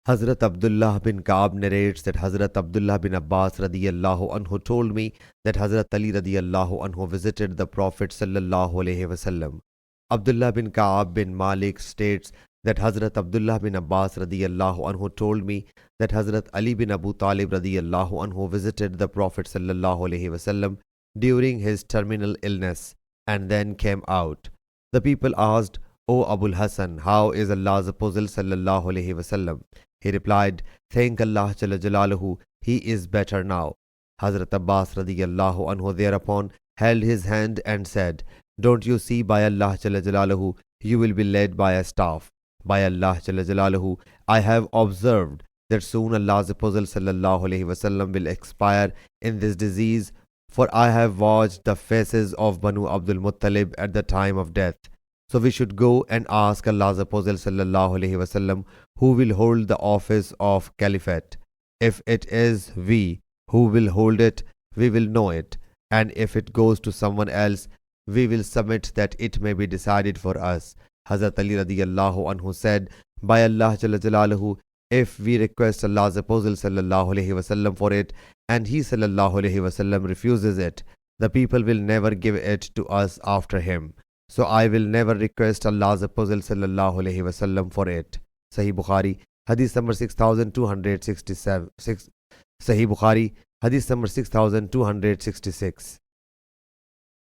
Hazrat Abdullah bin Ka'ab narrates that Hazrat Abdullah bin Abbas radiyallahu anhu told me that Hazrat Ali radiyallahu anhu visited the Prophet sallallahu alaihi wasallam. Abdullah bin Ka'ab bin Malik states that Hazrat Abdullah bin Abbas radiyallahu anhu told me that Hazrat Ali bin Abu Talib radiyallahu anhu visited the Prophet sallallahu alaihi wasallam during his terminal illness and then came out. The people asked, "O Abul Hasan, how is Allah's Apostle sallallahu alaihi wasallam?" He replied, "Thank Allah Jalla Jalaluhu, he is better now." Hazrat Abbas radiyallahu anhu thereupon held his hand and said, "Don't you see, by Allah Jalla Jalaluhu, you will be led by a staff. By Allah Jalla Jalaluhu, I have observed that soon Allah's Apostle sallallahu alaihi wasallam will expire in this disease, for I have watched the faces of Banu Abdul Muttalib at the time of death. So we should go and ask Allah's Apostle sallallahu alaihi wasallam who will hold the office of caliphate. If it is we who will hold it, we will know it, and if it goes to someone else, we will submit that it may be decided for us." Hazrat Ali radiyallahu anhu said, "By Allah Jalla Jalaluhu, if we request Allah's Apostle sallallahu alaihi wasallam for it, and he sallallahu alaihi wasallam refuses it, the people will never give it to us after him. So I will never request Allah's Apostle sallallahu alaihi wasallam for it." Sahih Bukhari, Hadith number 6267. Sahih Bukhari, Hadith number 6266.